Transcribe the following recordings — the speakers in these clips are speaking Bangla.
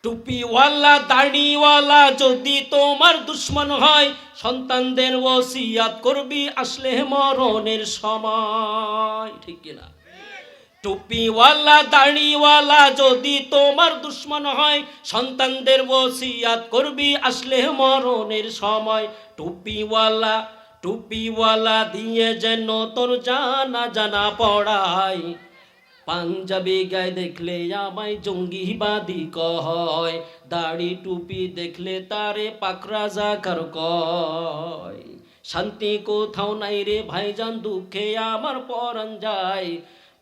টুপিওয়ালা দাড়িওয়ালা যদি তোমার দুশ্মন হয়, সন্তানদের ওসিয়াত করবি আসলে মরণের সময়। ঠিক কিনা? টুপিওয়ালা দাড়িওয়ালা যদি তোমার দুশ্মন হয়, সন্তানদের ওসিয়াত করবি আসলে মরণের সময়। টুপিওয়ালা টুপিওয়ালা দিয়ে যেন তোর জানা জানা পড়ায়, পাঞ্জাবি গায়ে দেখলে আমায় জঙ্গিবাদী কয়, দাড়ি টুপি দেখলে তারে পাক রাজাকার কয়। শান্তি কোথাও নাই রে ভাইজান, দুঃখে আমার পরাণ যায়,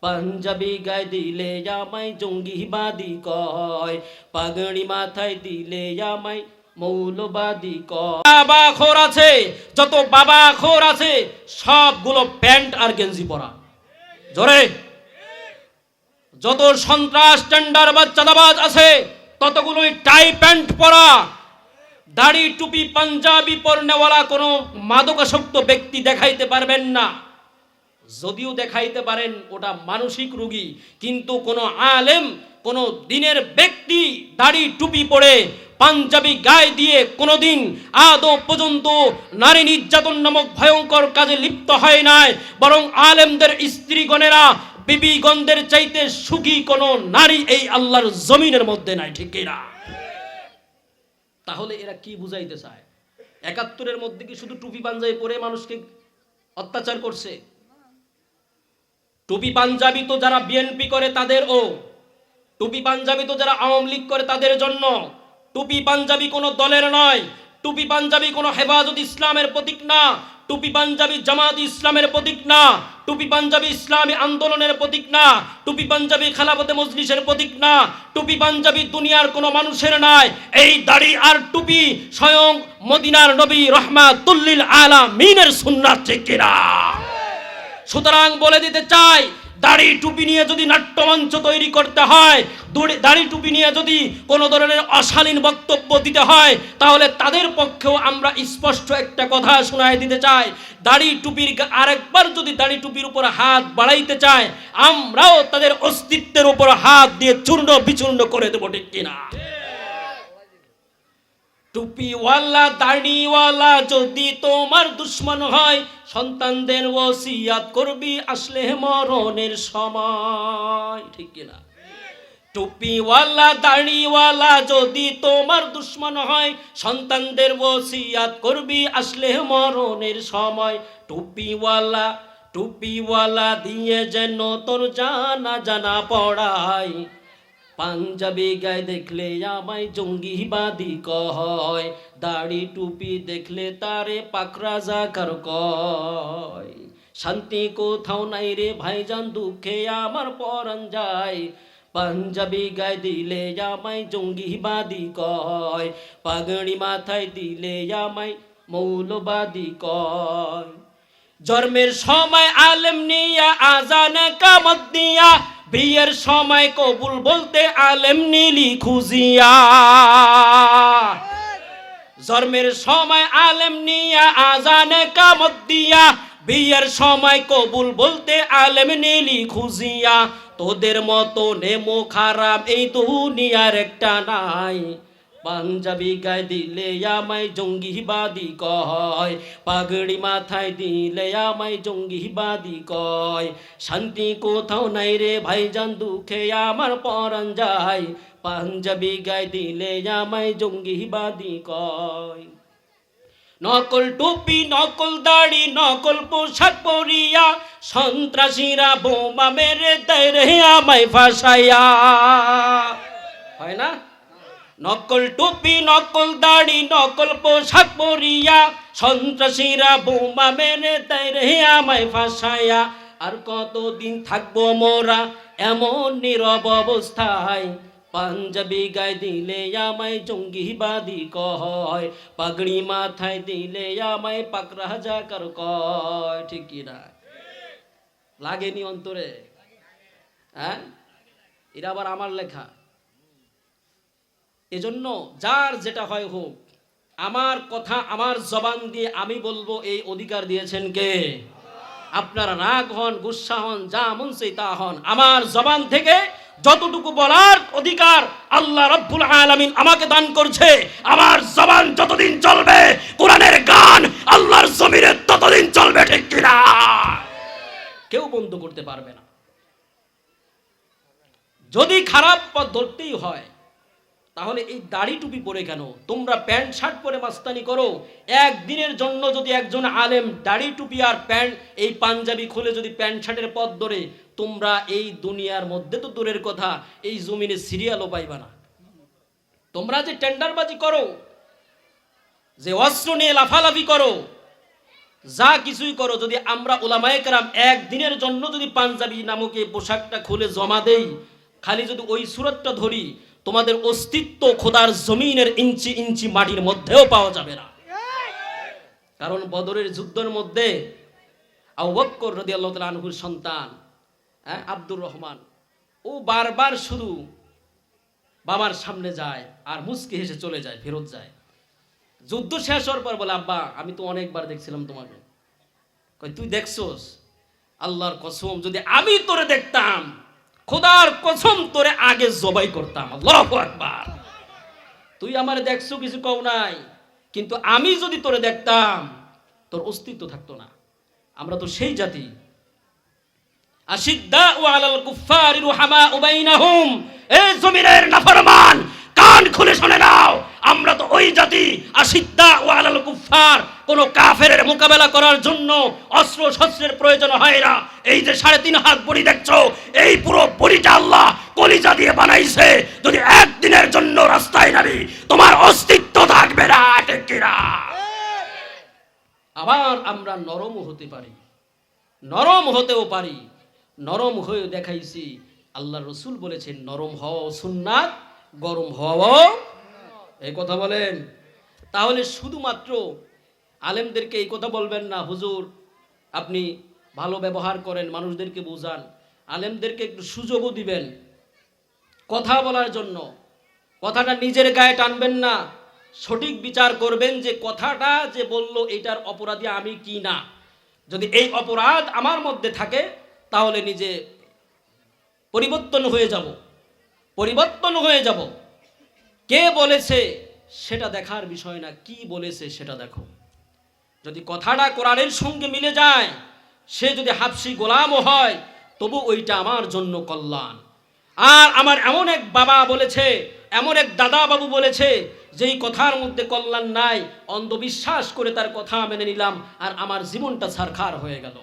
পাঞ্জাবি গায়ে দিলে আমায় জঙ্গিবাদী কয়, পাগড়ি মাথায় দিলে আমায় মৌলবাদী কয়। বাবা খোর আছে, যত বাবা খোর আছে সবগুলো প্যান্ট আর গেঞ্জি পরা। জোরে। যত সন্ত্রাস টেন্ডার বা চাঁদাবাজ আছে ততগুলোই টাই প্যান্ট পরা। দাড়ি টুপি পাঞ্জাবি পরনেওয়ালা কোনো মাদকাসক্ত ব্যক্তি দেখাইতে পারবেন না। যদিও দেখাইতে পারেন ওটা মানসিক রোগী, কিন্তু কোনো আলেম, কোনো দিনের ব্যক্তি দাড়ি টুপি পরে পাঞ্জাবি গায়ে দিয়ে কোনোদিন আদৌ পর্যন্ত নারী নির্যাতন নামক ভয়ঙ্কর কাজে লিপ্ত হয় নাই। বরং আলেমদের স্ত্রীগণেরা বিবিগণদের চাইতে সুখী কোন নারী এই আল্লাহর জমিনের মধ্যে নাই। ঠিক না? তাহলে এরা কি বুঝাইতে চায়? ৭১-এর মধ্যে কি শুধু টুপি পাঞ্জাবি পরে মানুষকে অত্যাচার করছে? টুপি পাঞ্জাবি তো যারা বিএনপি করে তাদের, ও টুপি পাঞ্জাবি তো যারা আওয়ামী লীগ করে তাদের জন্য। টুপি পাঞ্জাবি কোনো দলের নয়, টুপি পাঞ্জাবি কোনো হেফাজত ইসলামের প্রতীক না, টুপি পাঞ্জাবি জামাত ইসলামের প্রতীক না, টুপি পাঞ্জাবি ইসলামী আন্দোলনের প্রতীক না, টুপি পাঞ্জাবি খেলাফতে মজলিসের প্রতীক না, টুপি পাঞ্জাবি দুনিয়ার কোনো মানুষের নয়। এই দাড়ি আর টুপি স্বয়ং মদিনার নবী রহমাতুল লিল আলামিনের সুন্নাত। ঠিক কিনা? সুতরাং বলে দিতে চাই, দাড়ি টুপি নিয়ে যদি নাট্যমঞ্চ তৈরি করতে হয়, দাড়ি টুপি নিয়ে যদি কোনো ধরনের অশালীন বক্তব্য দিতে হয়, তাহলে তাদের পক্ষেও আমরা স্পষ্ট একটা কথা শোনায় দিতে চাই, দাড়ি টুপির আরেকবার যদি দাড়ি টুপির উপর হাত বাড়াইতে চায়, আমরাও তাদের অস্তিত্বের উপর হাত দিয়ে চূর্ণ বিচূর্ণ করে দেবো। ঠিক কিনা? টুপিওয়ালা দাড়িওয়ালা যদি তোমার দুশ্মন হয়, সন্তানদের ওসিয়াত করবি আসলে মরণের সময়। ঠিক কিনা? টুপিওয়ালা দাড়িওয়ালা যদি তোমার দুশ্মন হয়, সন্তানদের ওসিয়াত করবি আসলে মরণের সময়। টুপিওয়ালা দিয়ে যেন তোর জানা জানা পড়ায়, পাঞ্জাবি গায়ে দেখলে আমায় জঙ্গিবাদী কয়, দাড়ি টুপি দেখলে তারে পাক রাজাকার কয়। শান্তি কোথাও নাই রে ভাইজান, দুঃখে আমার পরাণ যায়, পাঞ্জাবি গায়ে দিলে আমায় জঙ্গিবাদী কয়, পাগড়ি মাথায় দিলে আমায় মৌলবাদী কয়। জন্মের সময় আলেম নিয়া আজানে কামত দিয়া, বিয়ের সময় কবুল বলতে আলেম নীলি খুঁজিয়া। জন্মের সময় আলেম নিয়া আজানে কামত দিয়া, বিয়ের সময় কবুল বলতে আলেম নীলি খুঁজিয়া। তোদের মতো নেমো খারাপ এই দুনিয়ার একটা নাই, পাঞ্জাবি গায়ে দিলে আমায় জঙ্গিবাদী কয়, পাগড়ি মাথায় দিলে আমায় জঙ্গিবাদী কয়। শান্তি কোথাও নাই রে ভাইজান, দুঃখে আমার পরাণ যায়, পাঞ্জাবি গায়ে দিলে আমায় জঙ্গিবাদী কয়। নকল টুপি নকল দাড়ি নকল পোশাক পরিয়া, সন্ত্রাসীরা বোমা মেরে দেয় রে আমায় ফাঁসাইয়া। হয় না? নকল টুপি নকল দাড়ি নকল পোশাক পরিয়া, সন্ত্রাসীরা বোমা মেরে দেয় রে আমায় ফাঁসাইয়া। আর কতদিন থাকবো মোরা এমন নীরব অবস্থায়, পাঞ্জাবি গায়ে দিলে আমায় জঙ্গিবাদী কয়, পাগড়ি মাথায় দিলে আমায় পাক রাজাকার কয়। ঠিক কিনা? লাগেনি অন্তরে? হ্যাঁ, এটা আবার আমার লেখা। এজন্য যার যেটা হয় হোক, আমার কথা আমার জবান দিয়ে আমি বলবো, এই অধিকার দিয়েছেন কে? আপনারা রাগ হন, গুসা হন, যা মন চাই তা হন, আমার জবান থেকে যতটুকু বলার অধিকার আল্লাহ রাব্বুল আলামিন আমাকে দান করছে, আমার জবান যতদিন চলবে কোরআনের গান আল্লাহর জমিনে ততদিন চলবে, ঠিক কিনা? কেউ বন্ধ করতে পারবে না। যদি খারাপ পথ ধরতেই হয় তাহলে এই দাড়ি টুপি পরে কেন? তোমরা প্যান্ট শার্ট পরে মাস্তানি করো। একদিনের জন্য যদি একজন আলেম দাড়ি টুপি আর প্যান্ট এই পাঞ্জাবি খুলে যদি প্যান্ট শার্টের পথ ধরে, তোমরা এই দুনিয়ার মধ্যে তো দূরের কথা এই জমিনে সিরিয়ালও পাইবা না। তোমরা যে টেন্ডারবাজি করো, যে অস্ত্র নিয়ে লাফালাফি করো, যা কিছুই করো, যদি আমরা উলামায়ে কেরাম একদিনের জন্য যদি পাঞ্জাবি নামক এই পোশাকটা খুলে জমা দেই, খালি যদি ওই সুরতটা ধরি, তোমাদের অস্তিত্ব খোদার জমিনের ইঞ্চি ইঞ্চি মাটির মধ্যেও পাওয়া যাবে না। কারণ বদরের যুদ্ধের মধ্যে আবু বকর রাদিয়াল্লাহু তাআলা আনহুর সন্তান আব্দুর রহমান, ও বারবার শুধু বাবার সামনে যায় আর মুচকি হেসে চলে যায়, ফেরত যায়। যুদ্ধ শেষ হওয়ার পর বলে, আব্বা আমি তো অনেকবার দেখছিলাম তোমাকে। কই তুই দেখছস? আল্লাহর কসম যদি আমি তোরে দেখতাম, খোদার কসম তোরে আগে জবাই করতাম। আল্লাহু আকবার। তুই আমারে দেখছো কিছু কও নাই, কিন্তু আমি যদি তোরে দেখতাম তোর অস্তিত্ব থাকতো না। আমরা তো সেই জাতি, আশিদ্দাউ আলাল কুফফারি রুহামাউ বাইনাহুম। এই জমিনের নাফরমান কান খুলে শুনে নাও, আমরা তো ওই জাতি, আশিদ্দাউ আলাল কুফফার। কোন কাফেরের মোকাবেলা করার জন্য অস্ত্র শস্ত্রের প্রয়োজন হয় না। এই যে 3.5 হাত বড়ি দেখছো, এই পুরো বড়িটা আল্লাহ কলিজা দিয়ে বানাইছে। যদি একদিনের জন্য রাস্তায় নামি, তোমার অস্তিত্ব থাকবে না, ঠিক কিনা? আবার আমরা নরম হতে পারি, নরম হতেও পারি, নরম হয়ে দেখাইছি। আল্লাহ রসুল বলেছেন নরম হও সুন্নাত, গরম হও। এই কথা বলেন। তাহলে শুধুমাত্র আলেমদেরকে এই কথা বলবেন না, হুজুর আপনি ভালো ব্যবহার করেন, মানুষদেরকে বোঝান। আলেমদেরকে একটু সুযোগও দিবেন কথা বলার জন্য। কথাটা নিজের গায়ে টানবেন না, সঠিক বিচার করবেন যে কথাটা যে বলল এটার অপরাধী আমি কি না। যদি এই অপরাধ আমার মধ্যে থাকে তাহলে নিজে পরিবর্তন হয়ে যাব, পরিবর্তন হয়ে যাব। কে বলেছে সেটা দেখার বিষয় না, কি বলেছে সেটা দেখো। যদি কথাটা কোরআনের সঙ্গে মিলে যায়, সে যদি হাবশি গোলামও হয়, তবু ওইটা আমার জন্য কল্যাণ। আর আমার এমন এক বাবা বলেছে, এমন এক দাদা বাবু বলেছে, যেই কথার মধ্যে কল্যাণ নাই, অন্ধবিশ্বাস করে তার কথা মেনে নিলাম, আর আমার জীবনটা ছারখার হয়ে গেল।